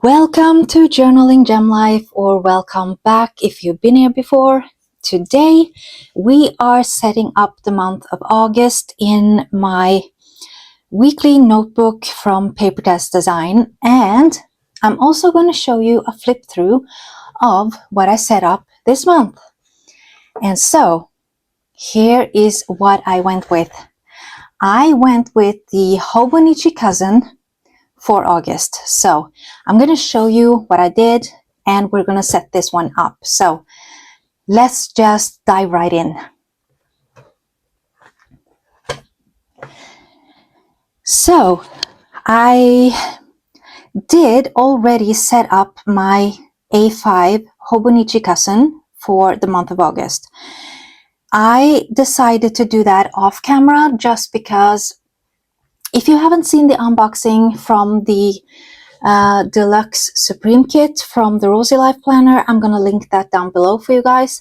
Welcome to Journaling Gem Life, or welcome back if you've been here before. Today we are setting up the month of August in my weekly notebook from Paper Test Design, and I'm also going to show you a flip through of what I set up this month. And so here is what I went with. I went with the Hobonichi cousin for August. So I'm going to show you what I did, and we're going to set this one up. So let's just dive right in. So I did already set up my A5 Hobonichi cousin for the month of August. I decided to do that off camera just because if you haven't seen the unboxing from the Deluxe Supreme Kit from the Rosey Life Planner, I'm going to link that down below for you guys,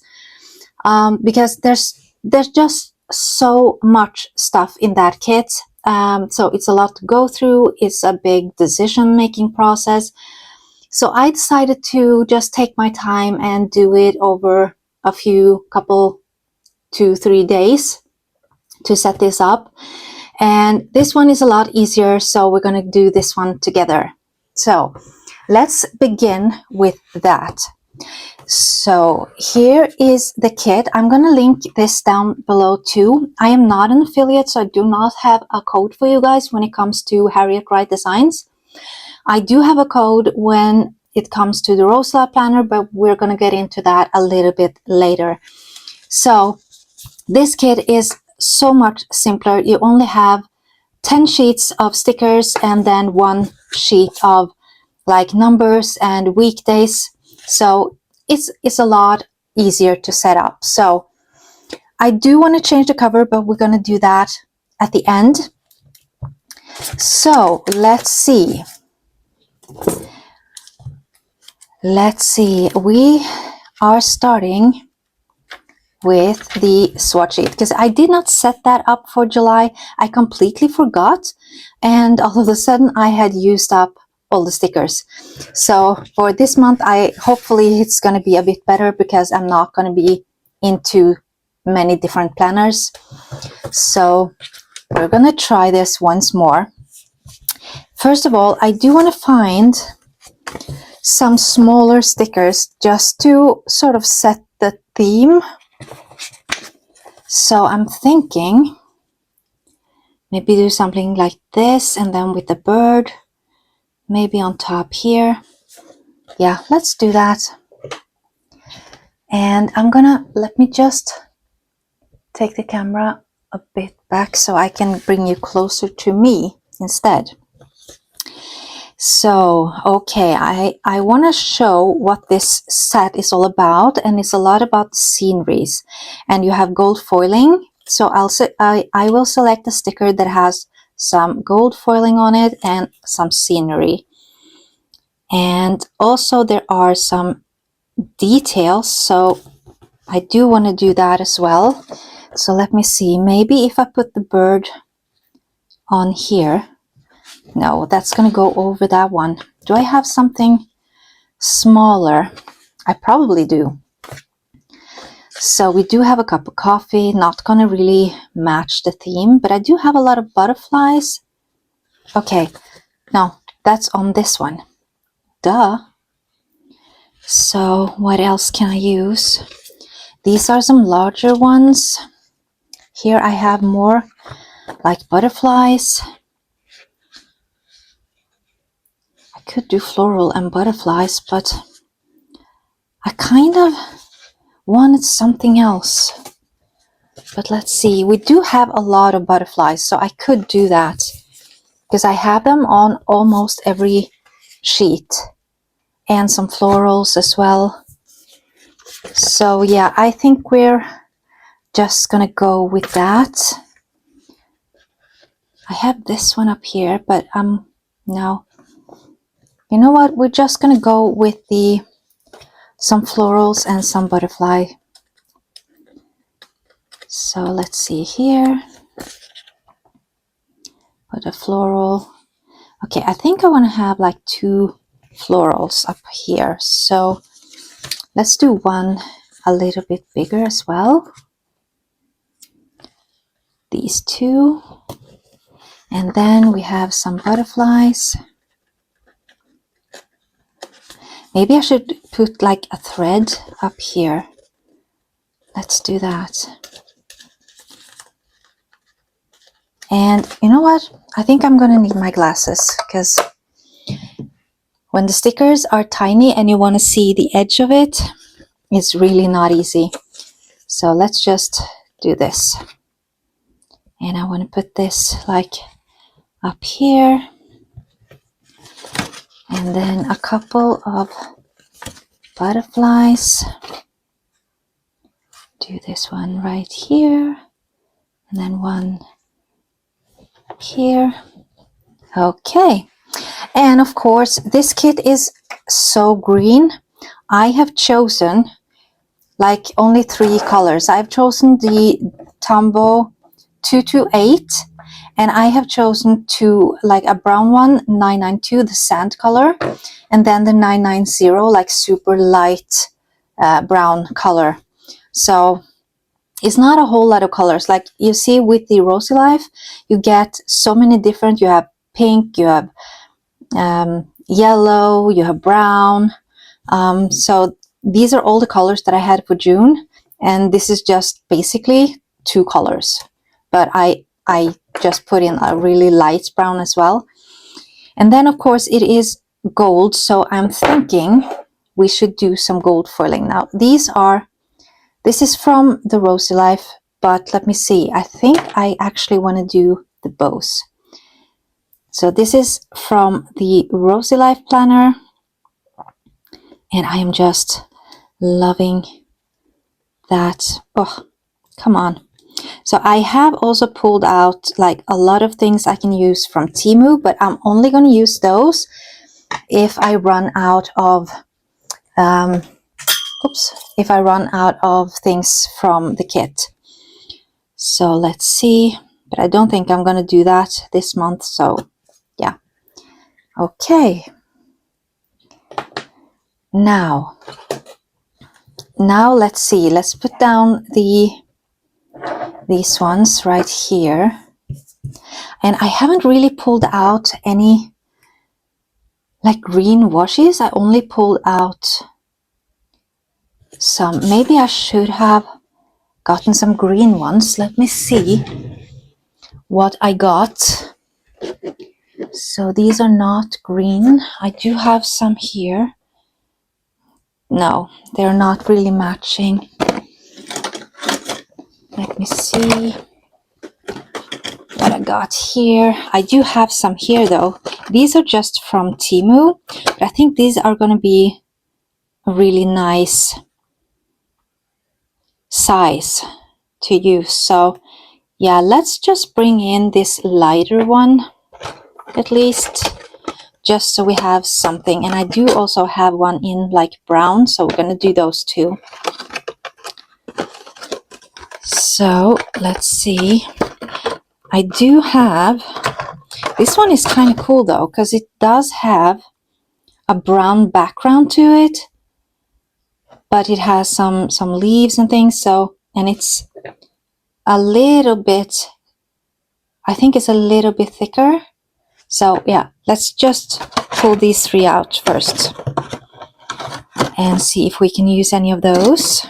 because there's just so much stuff in that kit. So it's a lot to go through. It's a big decision-making process. So I decided to just take my time and do it over a couple 2-3 days to set this up. And this one is a lot easier, so we're going to do this one together. So let's begin with that. So here is the kit. I'm going to link this down below too. I am not an affiliate, so I do not have a code for you guys when it comes to Harriet Wright Designs. I do have a code when it comes to the Rosey Life Planner, but we're going to get into that a little bit later. So this kit is so much simpler. You only have 10 sheets of stickers and then 1 sheet of like numbers and weekdays. So it's a lot easier to set up. So I do want to change the cover, but we're going to do that at the end. So let's see. We are starting with the swatch sheet because I did not set that up for July. I completely forgot, and all of a sudden I had used up all the stickers. So for this month, hopefully it's going to be a bit better because I'm not going to be into many different planners. So we're going to try this once more. First of all, I do want to find some smaller stickers just to sort of set the theme. So I'm thinking maybe do something like this, and then with the bird maybe on top here. Yeah, let's do that. And let me just take the camera a bit back so I can bring you closer to me instead. So, okay, I want to show what this set is all about, and it's a lot about sceneries. And you have gold foiling. So I will select a sticker that has some gold foiling on it and some scenery. And also there are some details, so I do want to do that as well. So let me see, maybe if I put the bird on here. No, that's going to go over that one. Do I have something smaller? I probably do. So we do have a cup of coffee, not going to really match the theme, but I do have a lot of butterflies. Okay, no, that's on this one. Duh. So what else can I use? These are some larger ones. Here I have more like butterflies. I could do floral and butterflies, but I kind of wanted something else. But let's see, we do have a lot of butterflies, so I could do that because I have them on almost every sheet, and some florals as well. So yeah, I think we're just gonna go with that. I have this one up here, but no. You know what? We're just gonna go with some florals and some butterfly. So let's see here. Put a floral. Okay, I think I want to have like 2 florals up here. So let's do one a little bit bigger as well. These two. And then we have some butterflies. Maybe I should put like a thread up here. Let's do that. And you know what? I think I'm gonna need my glasses, because when the stickers are tiny and you want to see the edge of it, it's really not easy. So let's just do this. And I want to put this like up here. And then a couple of butterflies. Do this one right here. And then one here. Okay. And of course, this kit is so green. I have chosen like only 3 colors. I've chosen the Tombow 228, and I have chosen like a brown one, 992, the sand color, and then the 990, like super light brown color. So it's not a whole lot of colors. Like you see with the Rosey Life, you get so many different. You have pink, you have yellow, you have brown. So these are all the colors that I had for June, and this is just basically 2 colors, but I just put in a really light brown as well. And then of course it is gold, so I'm thinking we should do some gold foiling. Now this is from the Rosey Life, but let me see, I think I actually want to do the bows. So this is from the Rosey Life planner, and I am just loving that. Oh, come on. So I have also pulled out like a lot of things I can use from Temu, but I'm only going to use those if I run out of if I run out of things from the kit. So let's see, but I don't think I'm going to do that this month, so yeah. Okay, now let's see, let's put down these ones right here. And I haven't really pulled out any like green washes. I only pulled out some. Maybe I should have gotten some green ones. Let me see what I got. So these are not green. I do have some here. No, they're not really matching. Let me see what I got here. I do have some here though. These are just from Temu, but I think these are going to be a really nice size to use. So yeah, let's just bring in this lighter one at least, just so we have something. And I do also have one in like brown, so we're going to do those two. So let's see, I do have, this one is kind of cool though, because it does have a brown background to it, but it has some leaves and things. So, and it's a little bit, I think it's a little bit thicker. So yeah, let's just pull these 3 out first and see if we can use any of those.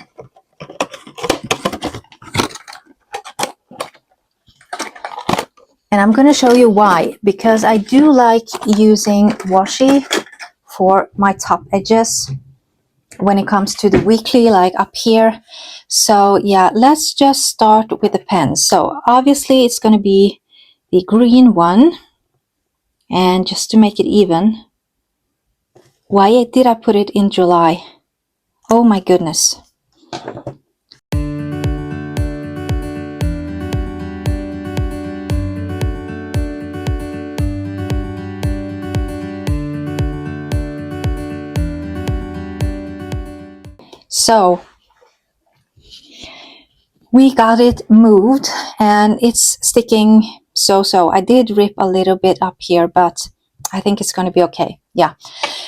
And I'm going to show you why, because I do like using washi for my top edges when it comes to the weekly, like up here. So yeah, let's just start with the pens. So obviously it's going to be the green one, and just to make it even, why did I put it in July? Oh my goodness. So we got it moved and it's sticking so. I did rip a little bit up here, but I think it's going to be okay. Yeah.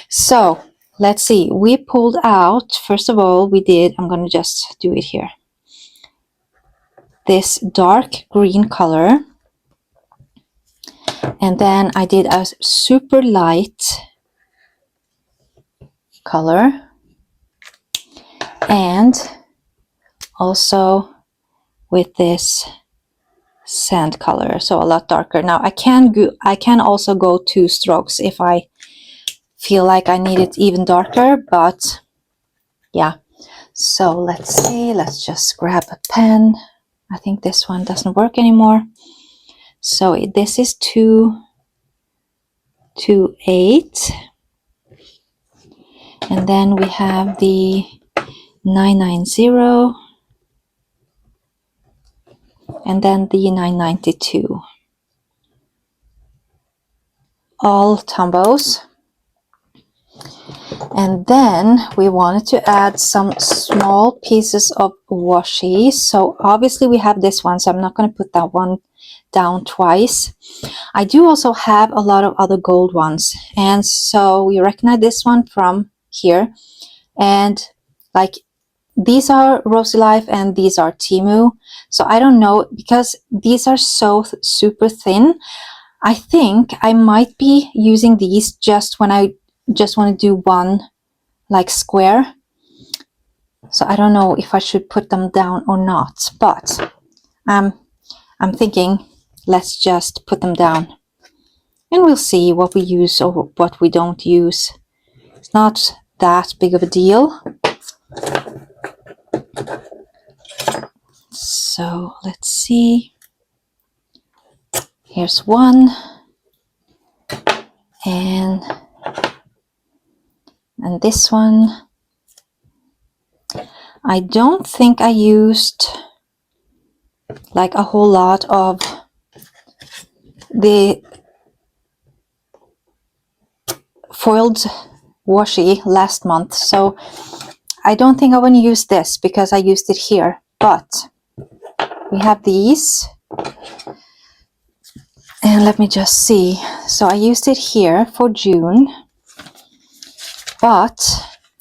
So let's see. We pulled out, first of all, I'm going to just do it here. This dark green color. And then I did a super light color. And also with this sand color, so a lot darker. Now I can also go 2 strokes if I feel like I need it even darker, but yeah. So let's see, let's just grab a pen. I think this one doesn't work anymore. So this is 228, and then we have the 990, and then the 992. All Tombos. And then we wanted to add some small pieces of washi. So obviously we have this one, so I'm not going to put that one down twice. I do also have a lot of other gold ones. And so you recognize this one from here. And like these are Rosey Life and these are Temu. So I don't know, because these are so super thin. I think I might be using these just when I just want to do one like square. So I don't know if I should put them down or not, but I'm thinking let's just put them down and we'll see what we use or what we don't use. It's not that big of a deal. So let's see. Here's one, and this one. I don't think I used like a whole lot of the foiled washi last month, so I don't think I want to use this because I used it here. But we have these, and let me just see. So I used it here for June, but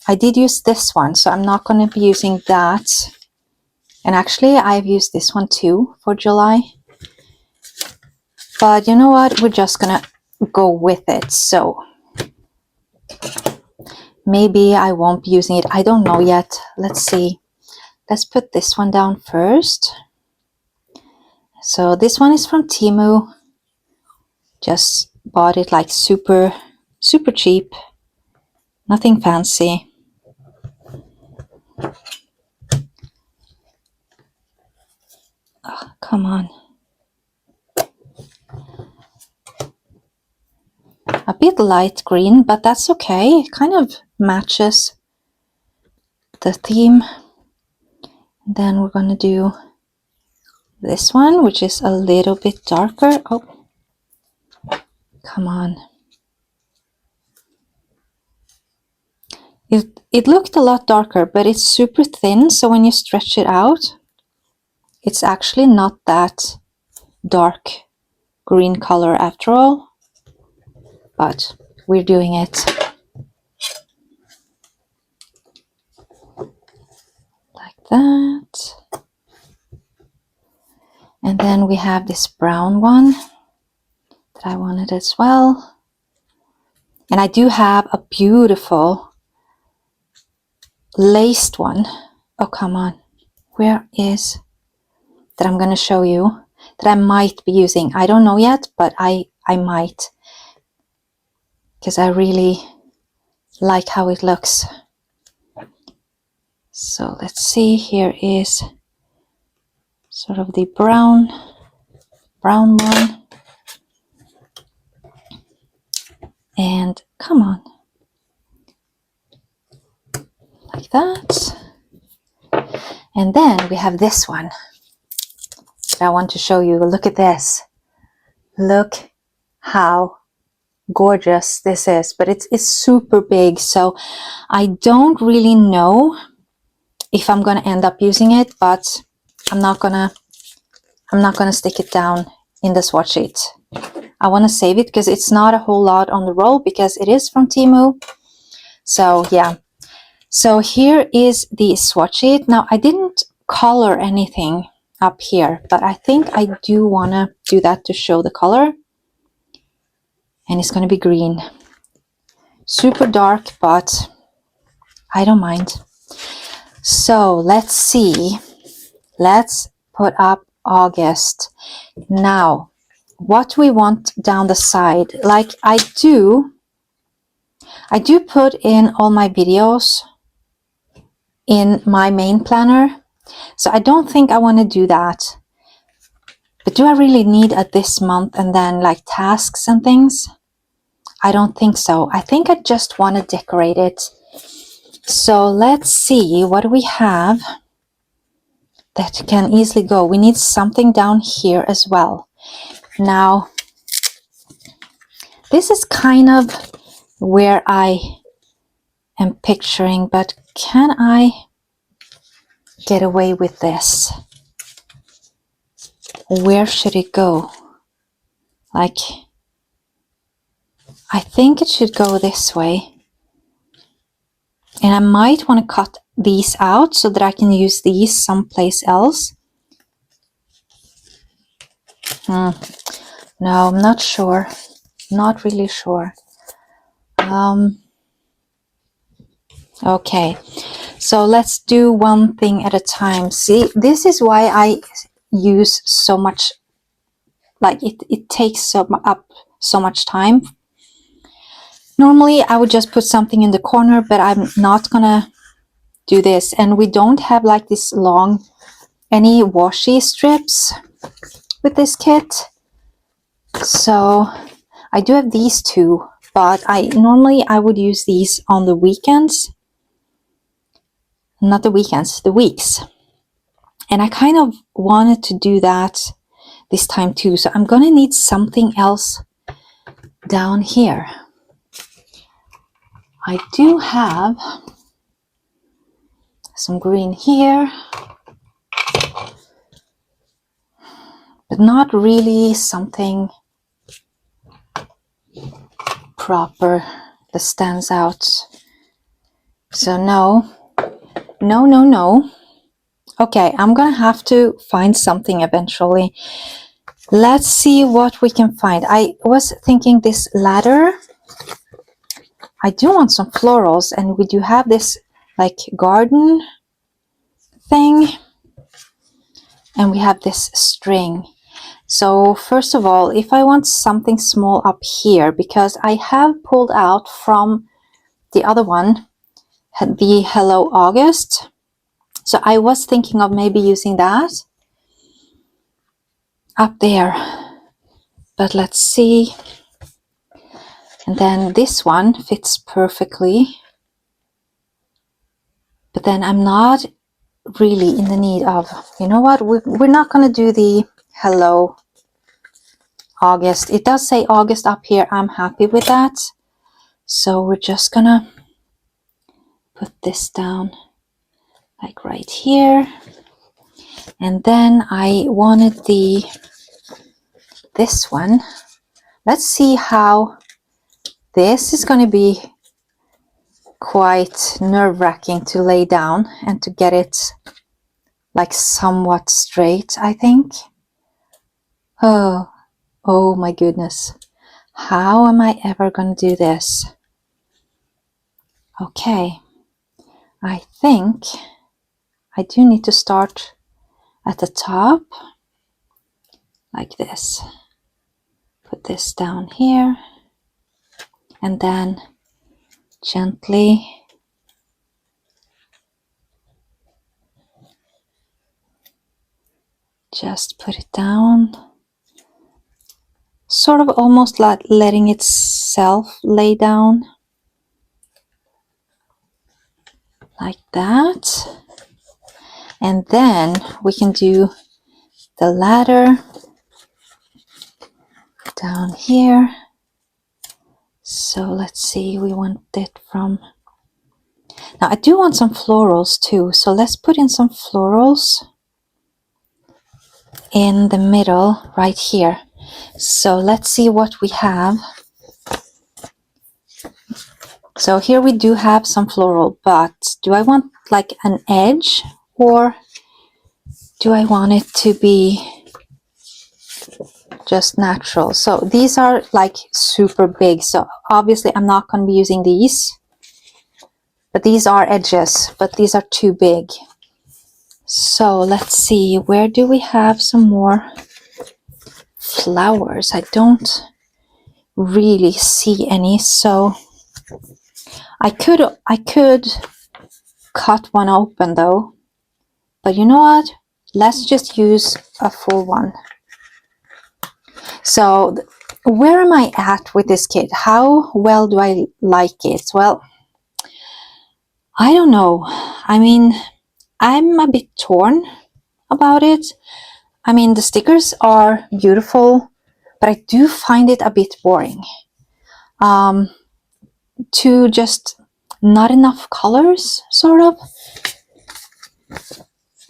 I did use this one, so I'm not going to be using that. And actually I've used this one too for July, but you know what, we're just gonna go with it. So maybe I won't be using it, I don't know yet. Let's see. Let's put this one down first. So this one is from Temu. Just bought it like super cheap, nothing fancy. Oh, come on. A bit light green, but that's okay. It kind of matches the theme. And then we're gonna do this one, which is a little bit darker. Oh, come on. It looked a lot darker, but it's super thin, so when you stretch it out, it's actually not that dark green color after all. But we're doing it like that. And then we have this brown one that I wanted as well. And I do have a beautiful laced one. Oh, come on. Where is that? I'm going to show you that I might be using. I don't know yet, but I might, because I really like how it looks. So let's see, here is sort of the brown one. And come on, like that. And then we have this one that I want to show you. Look at this. Look how gorgeous this is, but it's super big, so I don't really know if I'm gonna end up using it, but I'm not gonna stick it down in the swatch sheet. I want to save it because it's not a whole lot on the roll because it is from Temu. So yeah. So here is the swatch sheet. Now I didn't color anything up here, but I think I do want to do that to show the color. And it's going to be green. Super dark, but I don't mind. So let's see. Let's put up August. Now, what we want down the side, like I do put in all my videos in my main planner. So I don't think I want to do that. But do I really need a this month and then like tasks and things? I don't think so. I think I just want to decorate it. So let's see what we have that can easily go. We need something down here as well. Now, this is kind of where I am picturing, but can I get away with this? Where should it go? Like, I think it should go this way. And I might want to cut these out so that I can use these someplace else. No, I'm not sure. Not really sure. Okay, so let's do one thing at a time. See, this is why I use so much, like it takes up so much time. Normally I would just put something in the corner, but I'm not gonna do this. And we don't have like this long, any washi strips with this kit. So I do have these two, but normally I would use these on the weekends. Not the weekends, the weeks. And I kind of wanted to do that this time too. So I'm gonna need something else down here. I do have some green here, but not really something proper that stands out. So no. Okay, I'm gonna have to find something eventually. Let's see what we can find. I was thinking this ladder. I do want some florals, and we do have this like garden thing, and we have this string. So first of all, if I want something small up here, because I have pulled out from the other one, the Hello August. So I was thinking of maybe using that up there, but let's see. And then this one fits perfectly, but then I'm not really in the need of, you know what, we're not going to do the Hello August. It does say August up here. I'm happy with that. So we're just gonna put this down like right here. And then I wanted this one. Let's see how this is going to be quite nerve-wracking to lay down and to get it like somewhat straight, I think. Oh my goodness. How am I ever going to do this? Okay. I think I do need to start at the top like this. Put this down here and then gently just put it down, sort of almost like letting itself lay down like that. And then we can do the ladder down here. So let's see, we want it from, now I do want some florals too, so let's put in some florals in the middle right here. So let's see what we have. So here we do have some floral, but do I want like an edge, or do I want it to be just natural? So these are like super big, so obviously I'm not going to be using these, but these are edges, but these are too big. So let's see, where do we have some more flowers? I don't really see any, so I could cut one open though, but you know what, let's just use a full one. So where am I at with this kit? How well do I like it? Well, I don't know. I mean, I'm a bit torn about it. I mean, the stickers are beautiful, but I do find it a bit boring. To just not enough colors, sort of.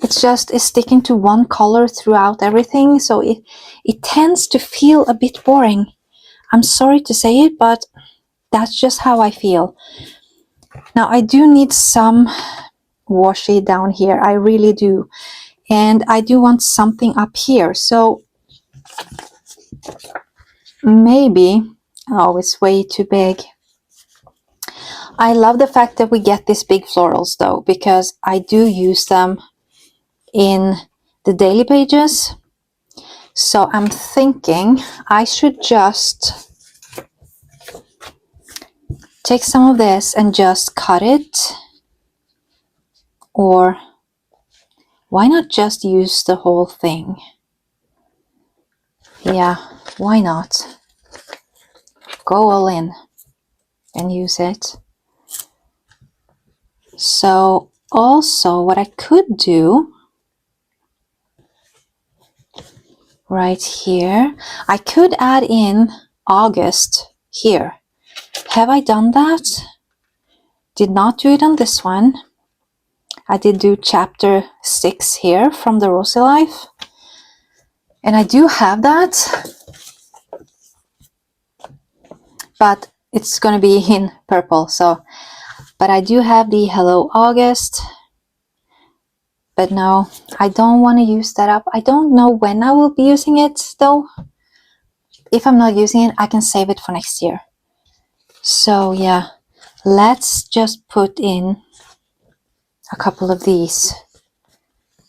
It's sticking to one color throughout everything, so it tends to feel a bit boring. I'm sorry to say it, but that's just how I feel. Now I do need some washi down here, I really do, and I do want something up here, so maybe, oh, it's way too big. I love the fact that we get these big florals though, because I do use them in the daily pages. So I'm thinking I should just take some of this and just cut it, or why not just use the whole thing? Yeah, why not? Go all in and use it. So also what I could do right here, I could add in August here. Have I done that? Did not do it on this one. I did do chapter 6 here from the Rosey Life, and I do have that, but it's gonna be in purple. So, but I do have the Hello August, but no, I don't want to use that up. I don't know when I will be using it though. If I'm not using it, I can save it for next year. So yeah, let's just put in a couple of these.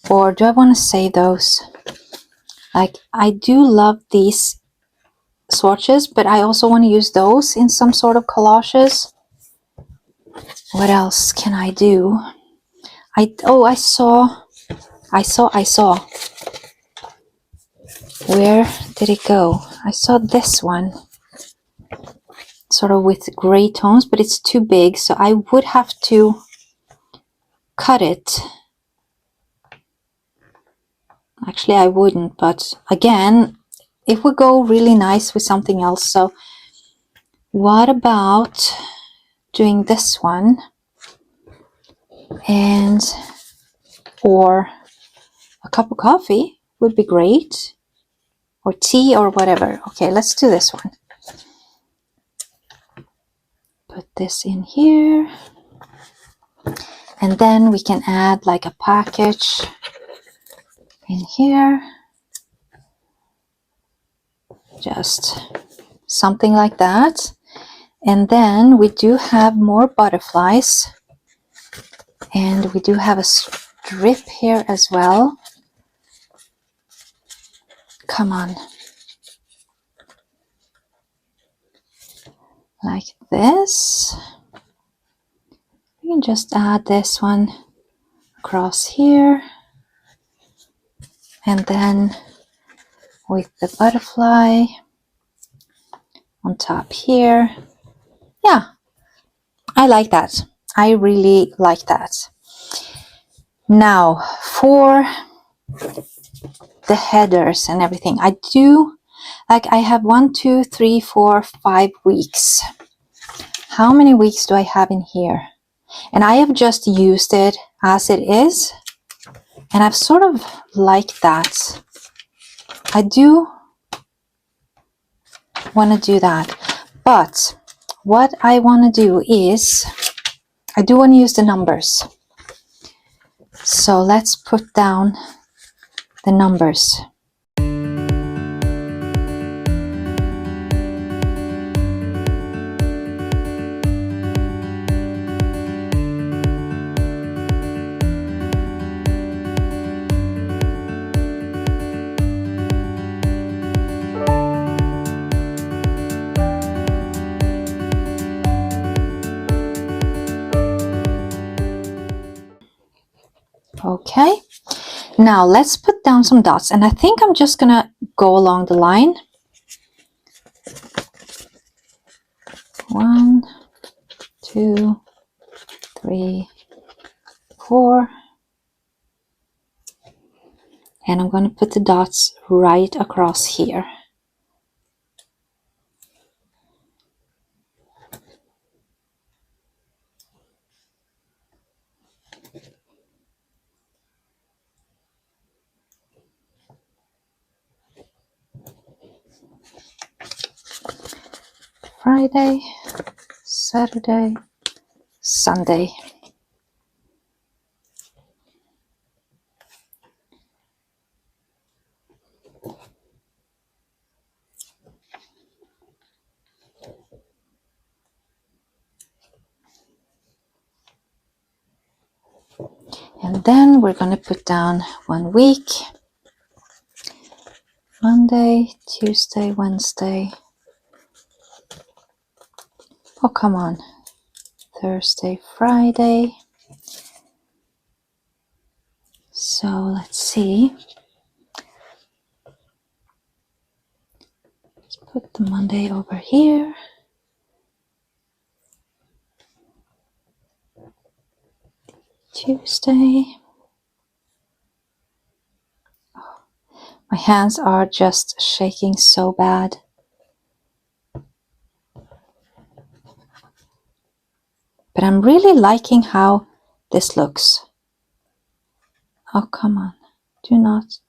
Or do I want to save those? Like, I do love these swatches, but I also want to use those in some sort of collages. What else can I do? I saw. Where did it go? I saw this one, sort of with gray tones, but it's too big, so I would have to cut it. Actually, I wouldn't, but again, it would go really nice with something else. So what about doing this one, and or a cup of coffee would be great, or tea or whatever. Okay, let's do this one. Put this in here, and then we can add like a package in here, just something like that. And then we do have more butterflies, and we do have a strip here as well. Come on, like this. We can just add this one across here, and then with the butterfly on top here. Yeah, I like that. I really like that. Now for the headers and everything, I do, like, I have 1, 2, 3, 4, 5 weeks. How many weeks do I have in here? And I have just used it as it is, and I've sort of liked that. I do want to do that. But what I want to do is, I do want to use the numbers. So let's put down the numbers. Okay, now let's put down some dots, and I think I'm just gonna go along the line. 1, 2, 3, 4, and I'm going to put the dots right across here. Friday, Saturday, Sunday. And then we're going to put down 1 week. Monday, Tuesday, Wednesday. Oh, come on. Thursday, Friday. So let's see. Let's put the Monday over here. Tuesday. Oh, my hands are just shaking so bad. But I'm really liking how this looks. Oh, come on. Do not.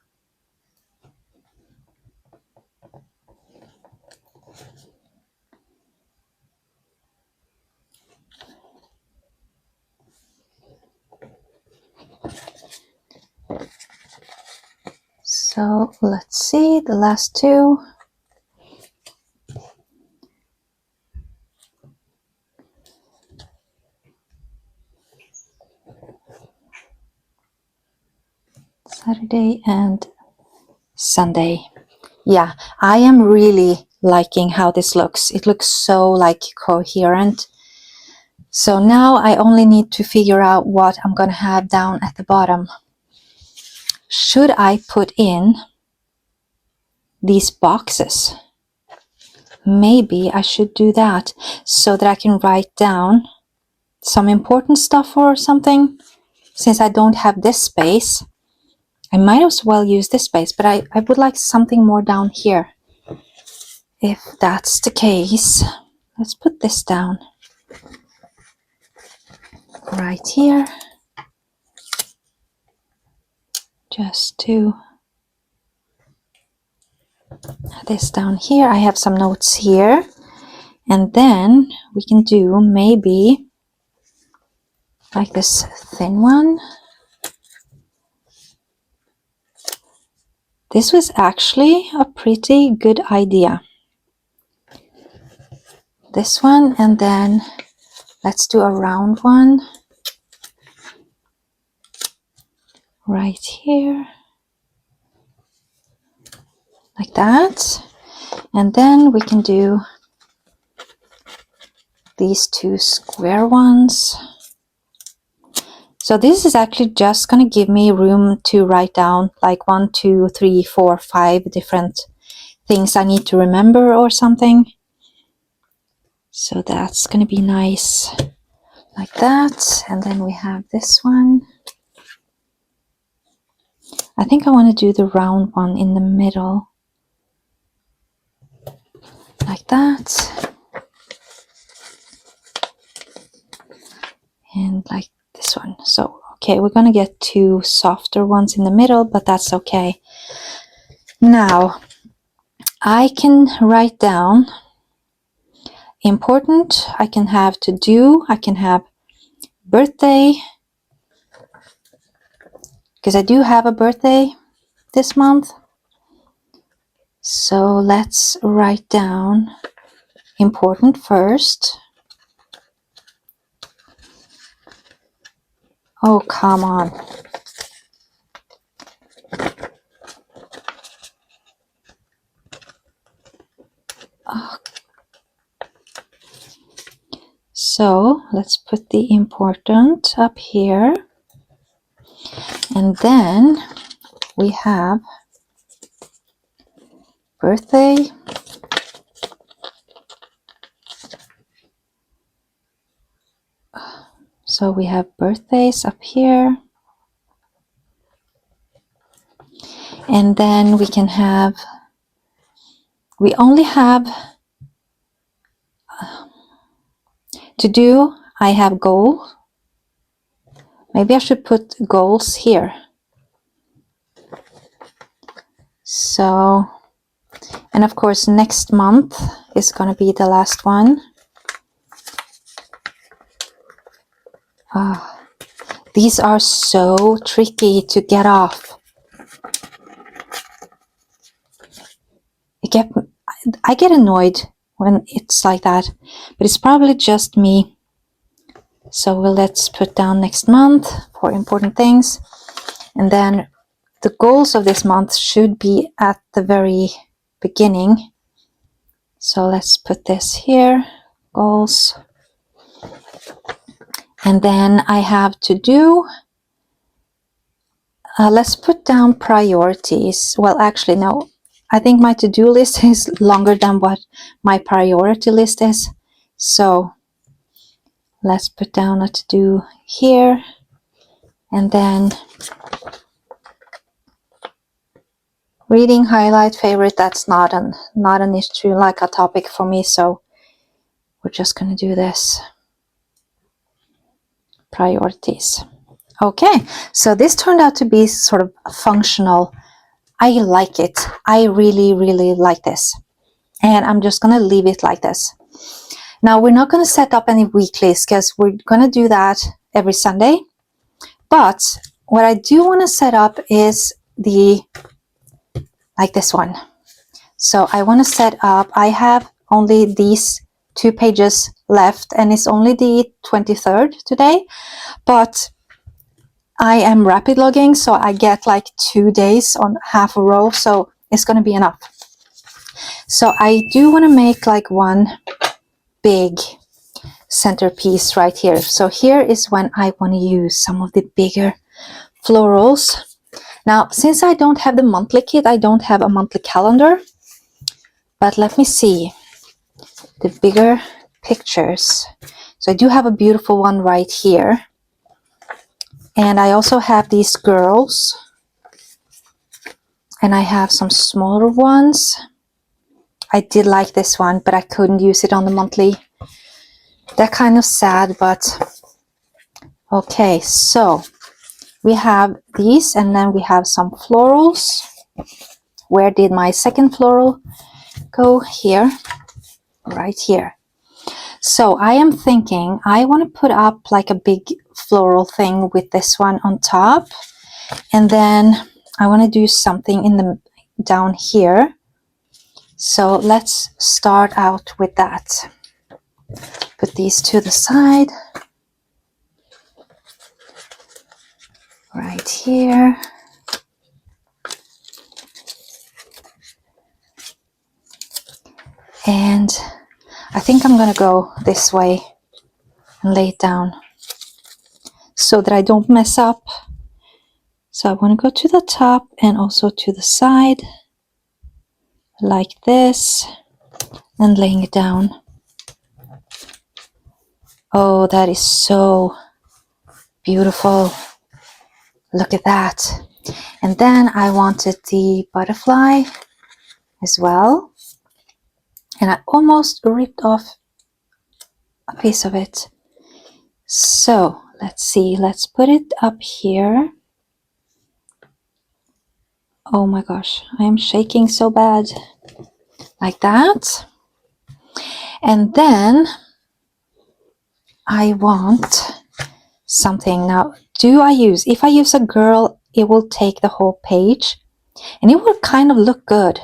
So let's see the last two. Saturday and Sunday. Yeah, I am really liking how this looks. It looks so like coherent. So now I only need to figure out what I'm gonna have down at the bottom. Should I put in these boxes? Maybe I should do that so that I can write down some important stuff or something. Since I don't have this space, I might as well use this space, but I would like something more down here. If that's the case, let's put this down right here. Just to this down here. I have some notes here. And then we can do maybe like this thin one. This was actually a pretty good idea. This one, and then let's do a round one right here, like that. And then we can do these two square ones. So this is actually just going to give me room to write down like 1, 2, 3, 4, 5 different things I need to remember or something. So that's going to be nice like that. And then we have this one. I think I want to do the round one in the middle. Like that. And like this one. So, okay, we're going to get two softer ones in the middle, but that's okay. Now, I can write down important, I can have to do, I can have birthday, because I do have a birthday this month. So let's write down important first. Oh, come on. Oh. So let's put the important up here. And then we have birthday. So we have birthdays up here. And then we can have, we only have to do, I have goal. Maybe I should put goals here. So, and of course next month is going to be the last one. These are so tricky to get off. I get annoyed when it's like that, but it's probably just me. So let's put down next month for important things. And then the goals of this month should be at the very beginning. So let's put this here, goals. And then I have to do, let's put down priorities. Well, actually, no. I think my to-do list is longer than what my priority list is. So let's put down a to-do here. And then reading, highlight, favorite, that's not an issue, like a topic for me. So we're just going to do this. Priorities. Okay, so this turned out to be sort of functional. I like it. I really, really like this. And I'm just going to leave it like this. Now, we're not going to set up any weeklies because we're going to do that every Sunday. But what I do want to set up is like this one. So I want to set up, I have only these 2 pages left and it's only the 23rd today. But I am rapid logging, so I get like 2 days on half a row, so it's going to be enough. So I do want to make like one big centerpiece right here. So here is when I want to use some of the bigger florals. Now, since I don't have the monthly kit, I don't have a monthly calendar, but let me see the bigger pictures. So I do have a beautiful one right here. And I also have these girls. And I have some smaller ones. I did like this one, but I couldn't use it on the monthly. They're kind of sad, but okay. So we have these, and then we have some florals. Where did my second floral go? Here, right here. So I am thinking I want to put up like a big floral thing with this one on top, and then I want to do something in the down here. So let's start out with that. Put these to the side. Right here. And I think I'm going to go this way and lay it down so that I don't mess up. So I want to go to the top and also to the side like this and laying it down. Oh, that is so beautiful. Look at that. And then I wanted the butterfly as well. And I almost ripped off a piece of it. So let's see, let's put it up here. Oh my gosh, I am shaking so bad. like that. And then I want something. Now, if I use a girl, it will take the whole page and it will kind of look good.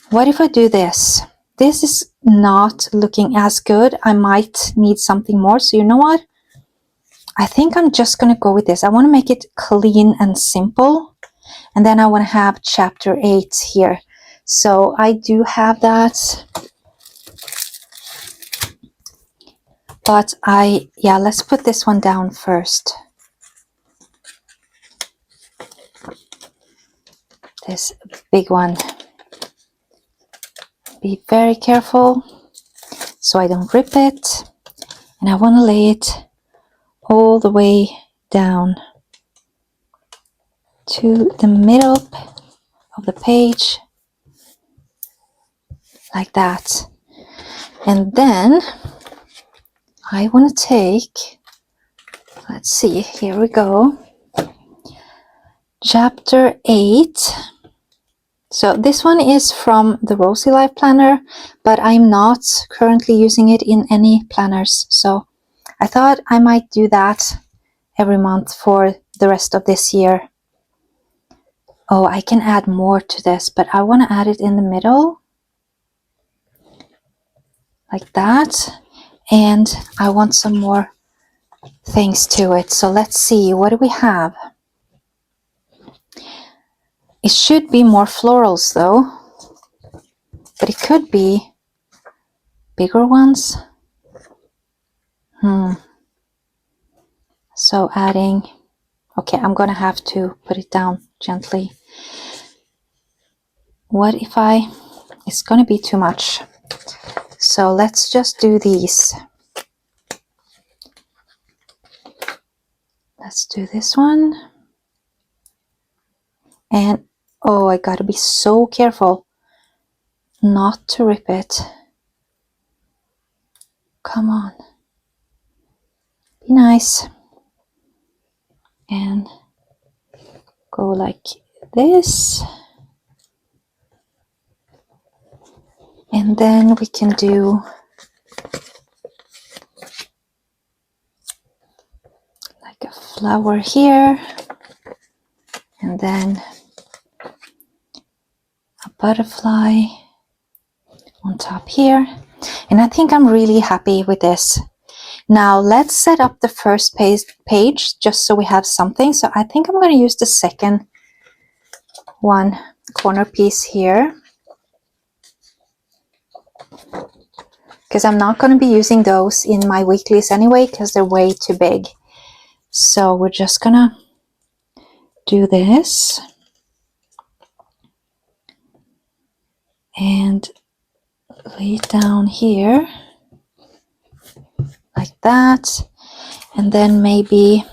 What if I do this? This is not looking as good. I might need something more. So you know what? I think I'm just going to go with this. I want to make it clean and simple. And then I want to have chapter 8 here. So I do have that. But let's put this one down first. This big one. Be very careful so I don't rip it. And I want to lay it all the way down to the middle of the page, like that. And then I want to take, let's see, here we go, chapter 8. So this one is from the Rosey Life Planner, but I'm not currently using it in any planners. So I thought I might do that every month for the rest of this year. Oh, I can add more to this, but I want to add it in the middle, like that. And I want some more things to it. So let's see, what do we have? It should be more florals though, but it could be bigger ones. So adding, okay, I'm gonna have to put it down gently. What if it's gonna be too much. So let's just do these. Let's do this one. And oh, I gotta be so careful not to rip it. Come on. Be nice. And go like this. And then we can do like a flower here. And then a butterfly on top here. And I think I'm really happy with this. Now let's set up the first page just so we have something. So I think I'm going to use the second one corner piece here, because I'm not going to be using those in my weeklies anyway because they're way too big. So we're just gonna do this and lay it down here like that. And then maybe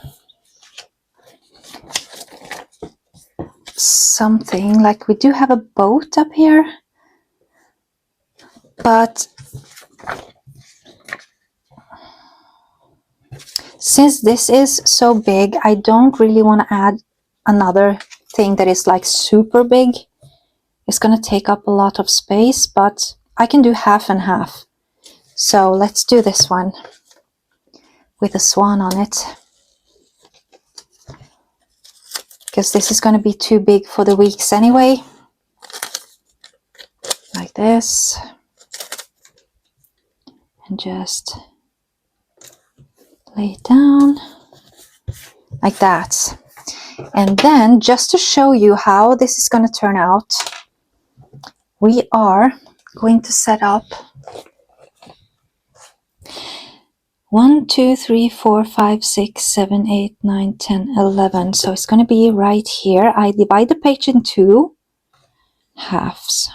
something like, we do have a boat up here, but since this is so big, I don't really want to add another thing that is like super big. It's going to take up a lot of space, but I can do half and half. So let's do this one with a swan on it, because this is going to be too big for the weeks anyway. Like this. And just lay it down like that. And then just to show you how this is going to turn out, we are going to set up 1, 2, 3, 4, 5, 6, 7, 8, 9, 10, 11. So it's going to be right here. I divide the page in 2 halves.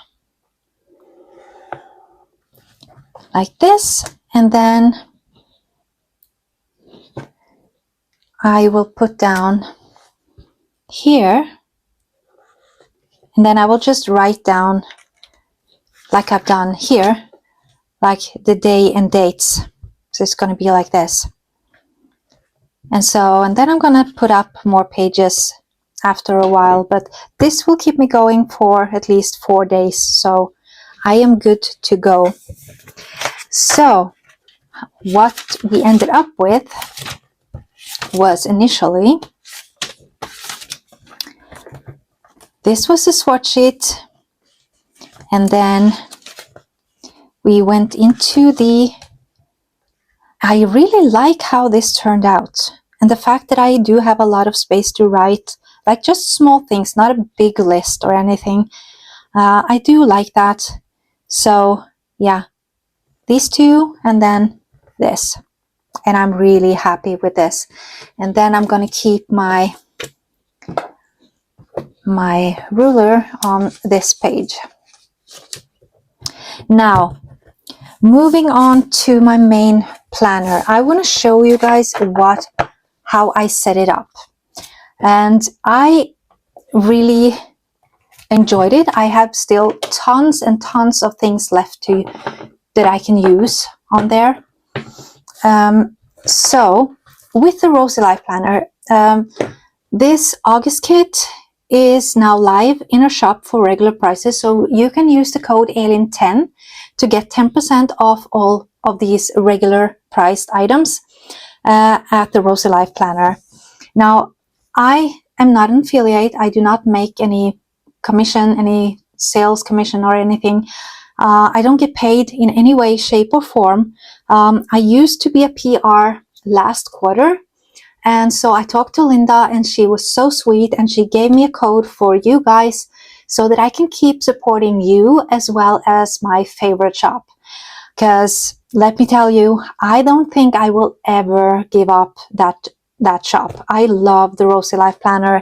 Like this. And then I will put down here. And then I will just write down, like I've done here, like the day and dates. So it's going to be like this. And then I'm going to put up more pages after a while, but this will keep me going for at least 4 days. So I am good to go. So what we ended up with was initially, this was a swatch sheet, and then we went into I really like how this turned out, and the fact that I do have a lot of space to write, like just small things, not a big list or anything. I do like that. So yeah, these two and then this, and I'm really happy with this. And then I'm gonna keep my ruler on this page. Now, moving on to my main planner, I want to show you guys how I set it up. And I really enjoyed it. I have still tons and tons of things left that I can use on there. So with the Rosey Life Planner, this August kit is now live in our shop for regular prices. So you can use the code ALIN10 to get 10% off all of these regular priced items at the Rosey Life Planner. Now, I am not an affiliate. I do not make any commission, any sales commission or anything. I don't get paid in any way, shape or form. I used to be a PR last quarter. And so I talked to Linda, and she was so sweet, and she gave me a code for you guys so that I can keep supporting you as well as my favorite shop. Because let me tell you, I don't think I will ever give up that shop. I love the Rosey Life Planner.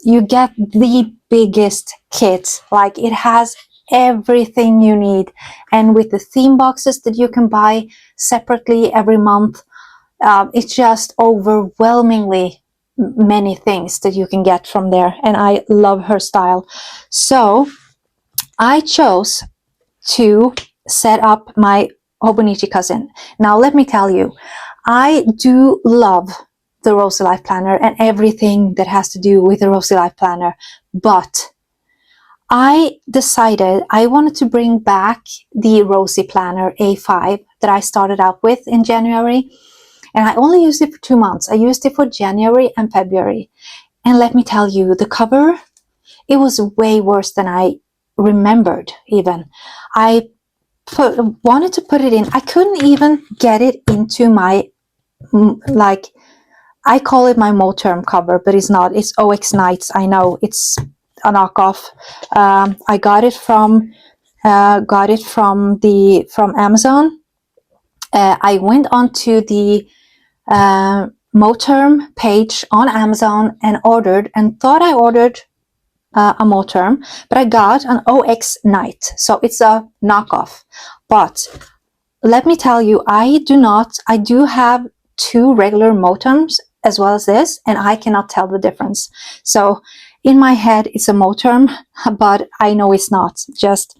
You get the biggest kit, like it has everything you need, and with the theme boxes that you can buy separately every month, it's just overwhelmingly many things that you can get from there, and I love her style. So I chose to set up my Hobonichi cousin. Now let me tell you, I do love the Rosey Life Planner and everything that has to do with the Rosey Life Planner, but I decided I wanted to bring back the Rosey Planner A5 that I started out with in January. And I only used it for 2 months. I used it for January and February. And let me tell you, the cover, it was way worse than I remembered even. I wanted to put it in. I couldn't even get it into my, like, I call it my Moterm cover, but it's not. It's OX Nights. I know it's a knockoff. I got it from Amazon. I went onto the Moterm page on Amazon and thought I ordered a Moterm, but I got an OX Night, so it's a knockoff. But let me tell you, I do have 2 regular Moterms as well as this, and I cannot tell the difference. So in my head it's a Moterm, but I know it's not. Just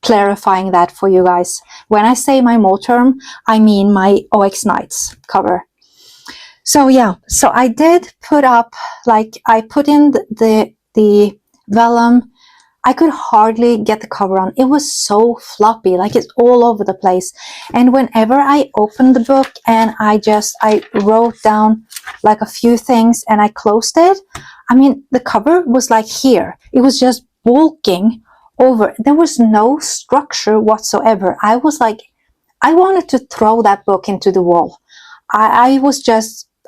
clarifying that for you guys. When I say my Moterm, I mean my OX Nights cover. So yeah, so I did put up, like, I put in the vellum. I could hardly get the cover on. It was so floppy, like it's all over the place. And whenever I opened the book and I wrote down like a few things and I closed it, I mean, the cover was like here. It was just bulking over. There was no structure whatsoever. I was like, I wanted to throw that book into the wall. I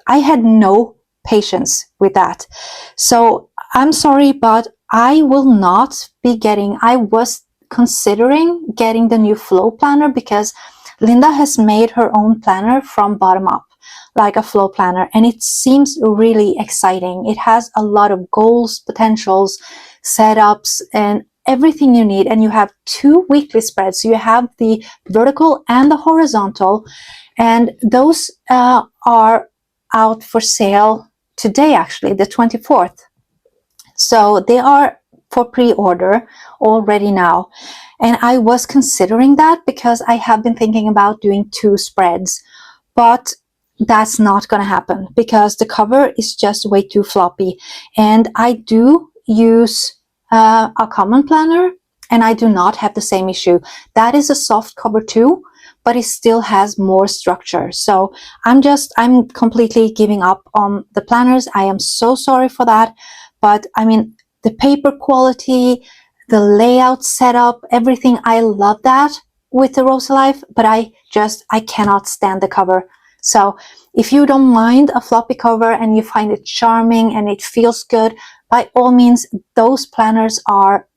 had no patience with that. So I'm sorry, but I will not be I was considering getting the new Flow Planner because Linda has made her own planner from bottom up, like a flow planner, and it seems really exciting. It has a lot of goals, potentials, setups, and everything you need. And you have 2 weekly spreads. So you have the vertical and the horizontal, and those are out for sale today, actually, the 24th. So they are for pre-order already now. And I was considering that because I have been thinking about doing 2 spreads, but that's not going to happen because the cover is just way too floppy. And I do use a common planner, and I do not have the same issue. That is a soft cover too, but it still has more structure. So I'm completely giving up on the planners. I am so sorry for that. But I mean, the paper quality, the layout setup, everything, I love that with the Rosey Life, but I cannot stand the cover. So if you don't mind a floppy cover and you find it charming and it feels good, by all means, those planners are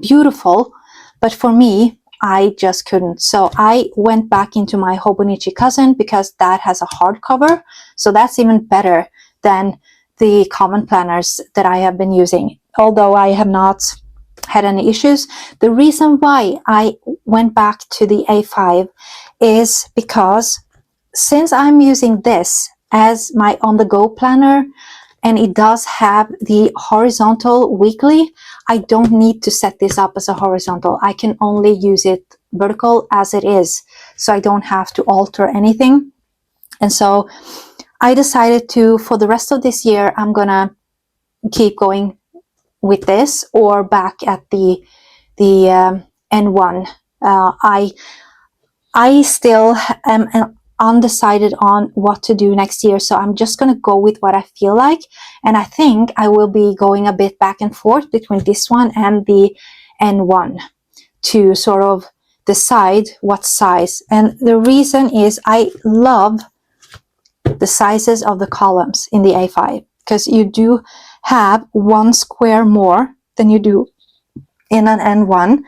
beautiful. But for me, I just couldn't. So I went back into my Hobonichi cousin because that has a hardcover. So that's even better than the common planners that I have been using, although I have not had any issues. The reason why I went back to the A5 is because since I'm using this as my on-the-go planner, and it does have the horizontal weekly, I don't need to set this up as a horizontal. I can only use it vertical as it is, so I don't have to alter anything. And so I decided to, for the rest of this year, I'm gonna keep going with this or back at the N1. I still am undecided on what to do next year, so I'm just going to go with what I feel like, and I think I will be going a bit back and forth between this one and the N1 to sort of decide what size. And the reason is I love the sizes of the columns in the A5, because you do have 1 square more than you do in an N1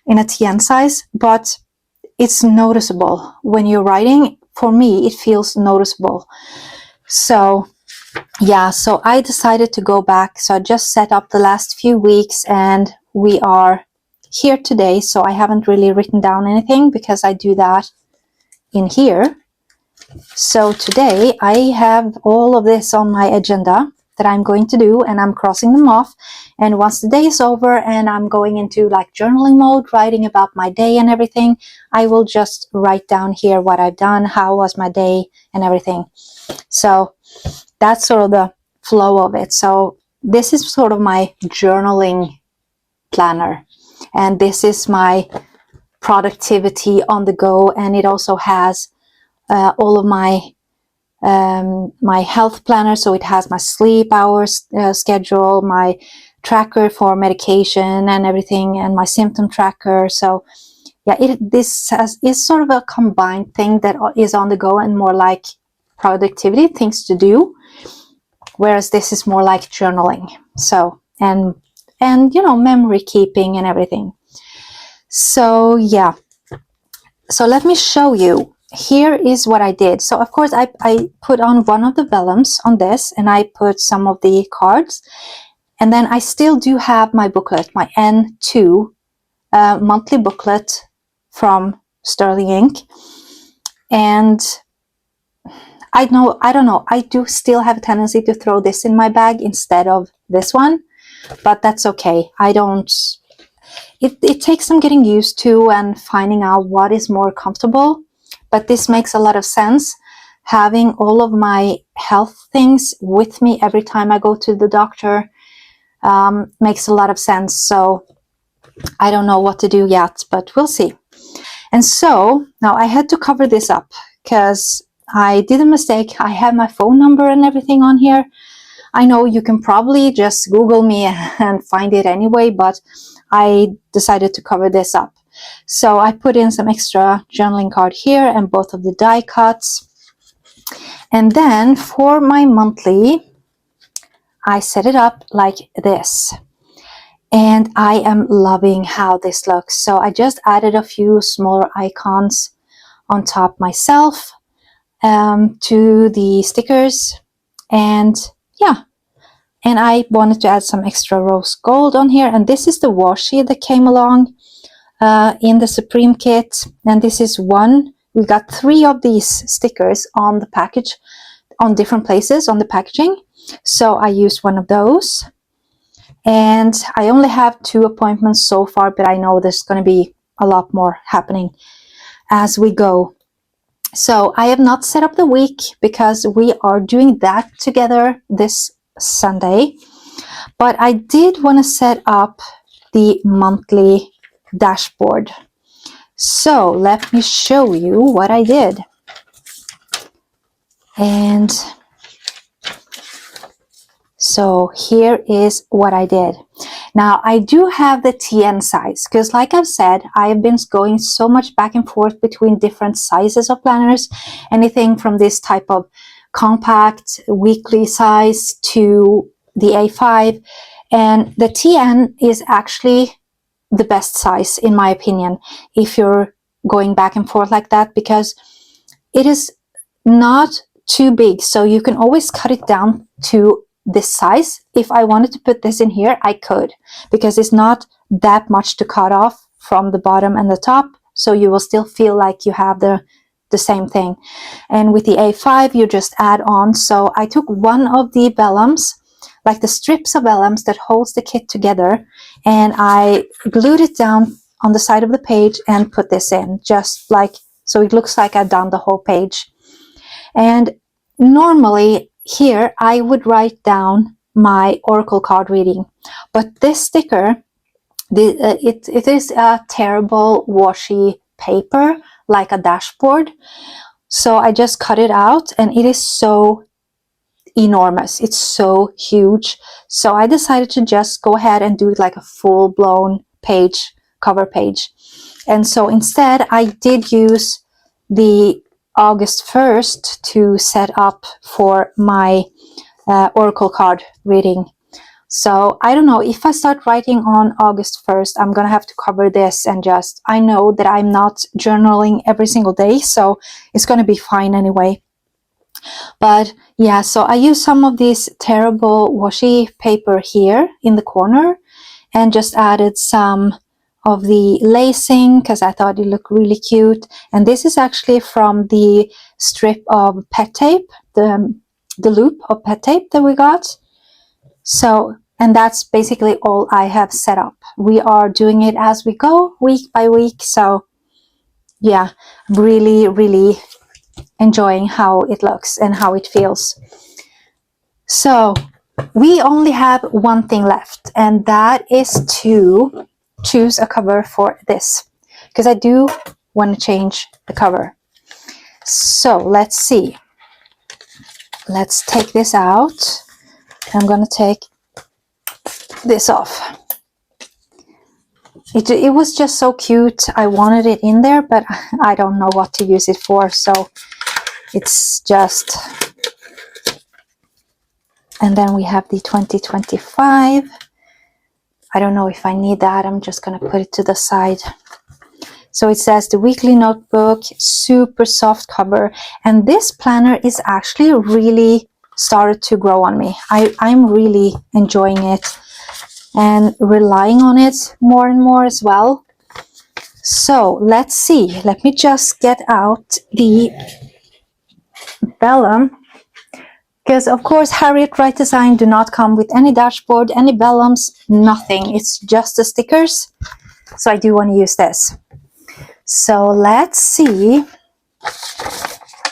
in a TN size, but it's noticeable when you're writing. For me, it feels noticeable. So yeah, so I decided to go back. So I just set up the last few weeks and we are here today. So I haven't really written down anything because I do that in here. So today I have all of this on my agenda that I'm going to do, and I'm crossing them off. And once the day is over and I'm going into like journaling mode, writing about my day and everything, I will just write down here what I've done, how was my day and everything. So that's sort of the flow of it. So this is sort of my journaling planner, and this is my productivity on the go, and it also has all of my health planner. So it has my sleep hours schedule, my tracker for medication and everything, and my symptom tracker. So yeah, this is sort of a combined thing that is on the go and more like productivity, things to do, whereas this is more like journaling. So and you know, memory keeping and everything. So yeah, so let me show you. Here is what I did. So of course I put on one of the vellums on this, and I put some of the cards, and then I still do have my booklet, my N2 monthly booklet from Sterling Ink. And I don't know, I do still have a tendency to throw this in my bag instead of this one, but that's okay. It takes some getting used to and finding out what is more comfortable, but this makes a lot of sense. Having all of my health things with me every time I go to the doctor makes a lot of sense. So I don't know what to do yet, but we'll see. And so now I had to cover this up because I did a mistake. I have my phone number and everything on here. I know you can probably just Google me and find it anyway, but I decided to cover this up. So I put in some extra journaling card here and both of the die cuts. And then for my monthly, I set it up like this. And I am loving how this looks. So I just added a few smaller icons on top myself to the stickers. And yeah, and I wanted to add some extra rose gold on here. And this is the washi that came along in the Supreme kit. And this is one. We got 3 of these stickers on the package, on different places on the packaging. So I used one of those. And I only have 2 appointments so far, but I know there's going to be a lot more happening as we go. So I have not set up the week because we are doing that together this Sunday. But I did want to set up the monthly dashboard. So let me show you what I did. And so here is what I did. Now I do have the TN size because, like I've said, I've been going so much back and forth between different sizes of planners, anything from this type of compact weekly size to the A5, and the TN is actually the best size in my opinion if you're going back and forth like that, because it is not too big, so you can always cut it down to this size. If I wanted to put this in here, I could, because it's not that much to cut off from the bottom and the top, so you will still feel like you have the same thing. And with the A5 you just add on. So I took one of the vellums, like the strips of vellums that holds the kit together, and I glued it down on the side of the page and put this in, just like so it looks like I've done the whole page. And normally here I would write down my oracle card reading, but this sticker, it is a terrible washy paper, like a dashboard, so I just cut it out, and it is so enormous, it's so huge, so I decided to just go ahead and do it like a full-blown page, cover page. And so instead I did use the August 1st to set up for my oracle card reading. So I don't know, if I start writing on August 1st, I'm gonna have to cover this, and just, I know that I'm not journaling every single day, so it's gonna be fine anyway. But yeah, so I used some of this terrible washi paper here in the corner and just added some of the lacing because I thought it looked really cute. And this is actually from the strip of pet tape, the loop of pet tape that we got. So, and that's basically all I have set up. We are doing it as we go, week by week. So yeah, really, really enjoying how it looks and how it feels. So we only have one thing left, and that is to choose a cover for this, because I do want to change the cover. So let's see. Let's take this out. I'm going to take this off. It was just so cute. I wanted it in there, but I don't know what to use it for, so it's just... And then we have the 2025. I don't know if I need that. I'm just going to put it to the side. So it says the weekly notebook, super soft cover. And this planner is actually really started to grow on me. I'm really enjoying it and relying on it more and more as well. So let's see. Let me just get out the vellum. Because of course Harriet Wright Design do not come with any dashboard, any vellums, nothing. It's just the stickers. So I do want to use this. So let's see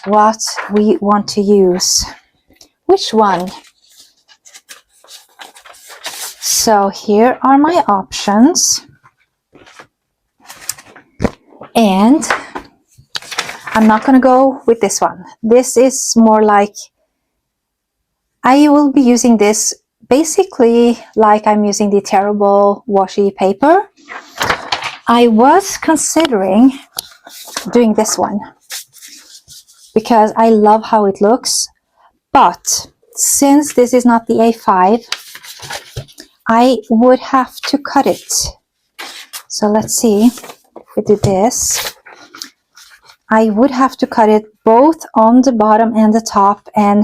what we want to use. Which one? So here are my options. And I'm not going to go with this one. This is more like... I will be using this basically like I'm using the terrible washi paper. I was considering doing this one because I love how it looks, but since this is not the A5, I would have to cut it. So let's see if we do this. I would have to cut it both on the bottom and the top, and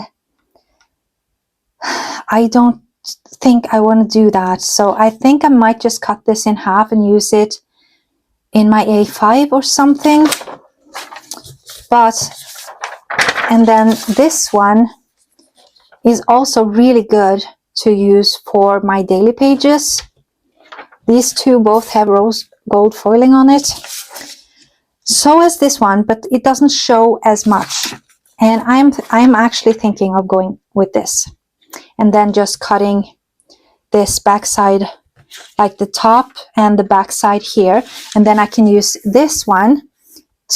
I don't think I want to do that. So I think I might just cut this in half and use it in my A5 or something. And then this one is also really good to use for my daily pages. These two both have rose gold foiling on it. So as this one, but it doesn't show as much. And I'm actually thinking of going with this. And then just cutting this backside like the top and the back side here, and then I can use this one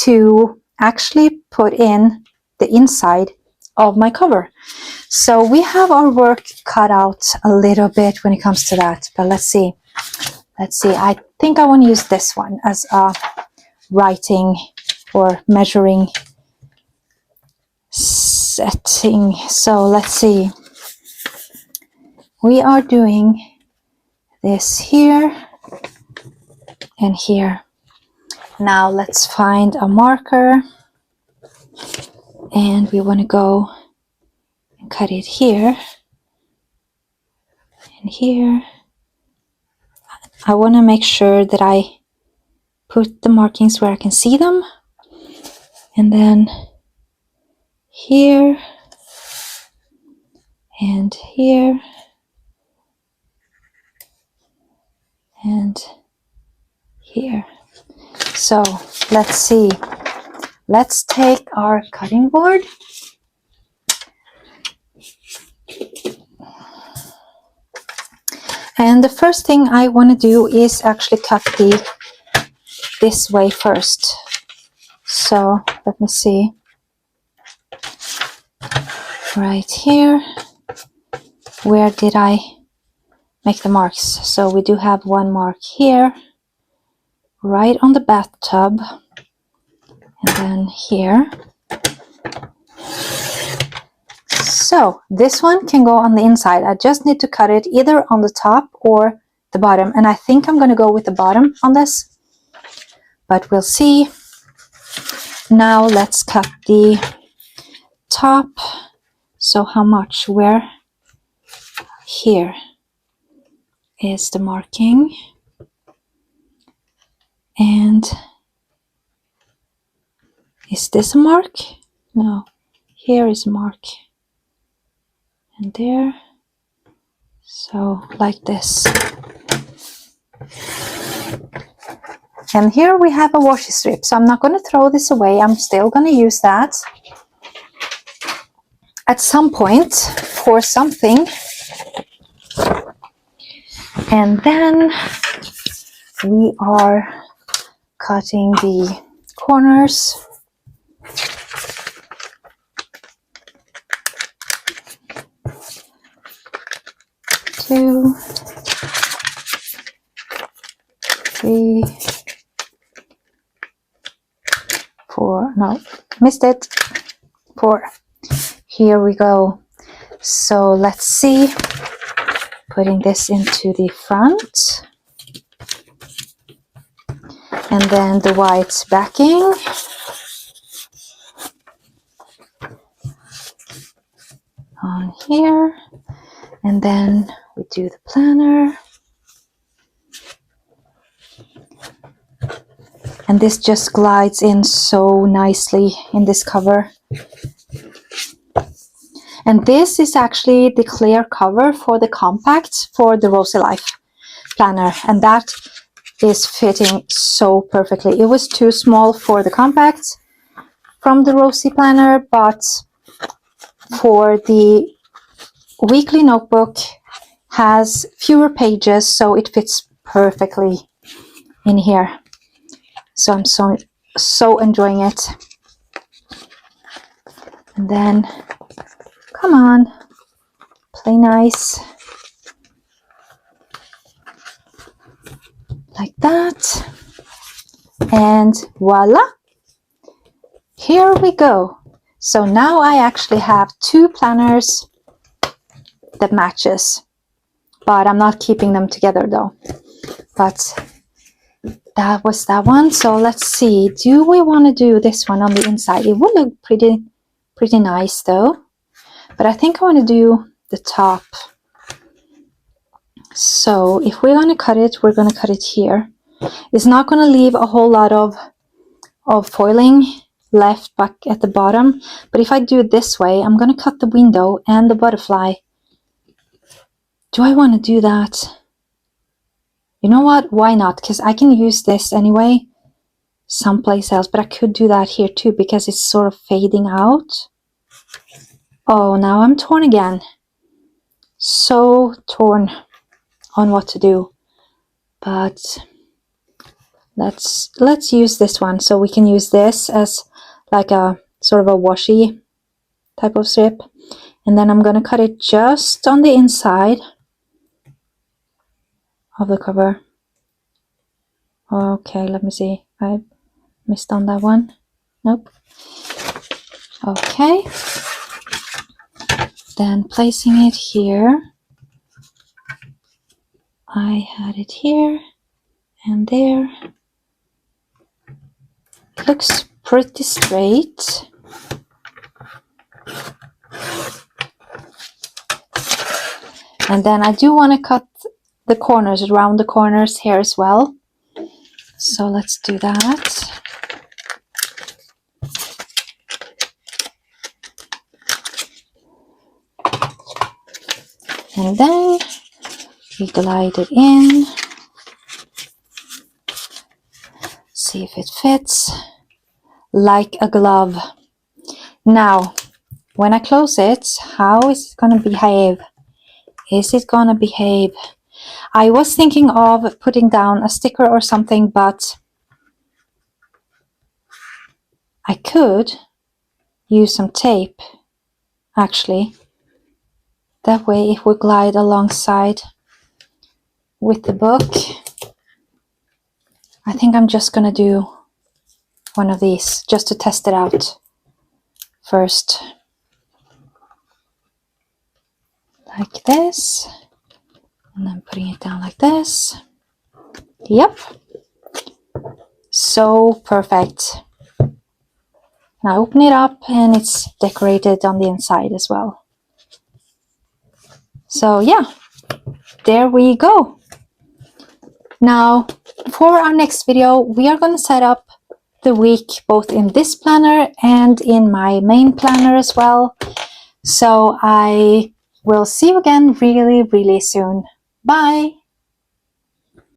to actually put in the inside of my cover. So we have our work cut out a little bit when it comes to that, but let's see. I think I want to use this one as a writing or measuring setting. So let's see. We are doing this here and here. Now let's find a marker, and we want to go and cut it here and here. I want to make sure that I put the markings where I can see them, and then here and here and here. So let's see. Let's take our cutting board and the first thing I want to do is actually cut this way first. So let me see. Right here, where did I make the marks? So we do have one mark here, right on the bathtub, and then here. So this one can go on the inside. I just need to cut it either on the top or the bottom, and I think I'm going to go with the bottom on this, but we'll see. Now let's cut the top. So how much? Where? Here is the marking, and is this a mark? No, here is a mark, and there. So like this. And here we have a washi strip, so I'm not going to throw this away. I'm still going to use that at some point for something. And then we are cutting the corners. Two, three, four, no, missed it, four. Here we go. So let's see, putting this into the front, and then the white backing, on here, and then we do the planner. And this just glides in so nicely in this cover. And this is actually the clear cover for the compact for the Rosey Life planner. And that is fitting so perfectly. It was too small for the compact from the Rosey planner, but for the weekly notebook has fewer pages, so it fits perfectly in here. So I'm so enjoying it. And then, come on, play nice. Like that. And voila! Here we go. So now I actually have two planners that matches. But I'm not keeping them together though. But that was that one. So let's see. Do we want to do this one on the inside? It would look pretty nice though. But I think I want to do the top. So if we're going to cut it, we're going to cut it here. It's not going to leave a whole lot of foiling left back at the bottom. But if I do it this way, I'm going to cut the window and the butterfly. Do I want to do that? You know what? Why not? Because I can use this anyway someplace else. But I could do that here too because it's sort of fading out. Oh, now I'm torn again. So torn on what to do. but let's use this one, so we can use this as like a sort of a washi type of strip. And then I'm gonna cut it just on the inside of the cover. Okay, let me see. I missed on that one. Nope. Okay. Then placing it here. I had it here and there. Looks pretty straight. And then I do want to cut the corners, around the corners here as well. So let's do that. And then we glide it in. See if it fits like a glove. Now, when I close it, how is it going to behave? Is it going to behave? I was thinking of putting down a sticker or something, but I could use some tape, actually. That way it will glide alongside with the book. I think I'm just going to do one of these just to test it out first. Like this. And then putting it down like this. Yep. So perfect. Now open it up and it's decorated on the inside as well. So yeah, there we go. Now for our next video, we are going to set up the week both in this planner and in my main planner as well. So I will see you again really, really soon. Bye!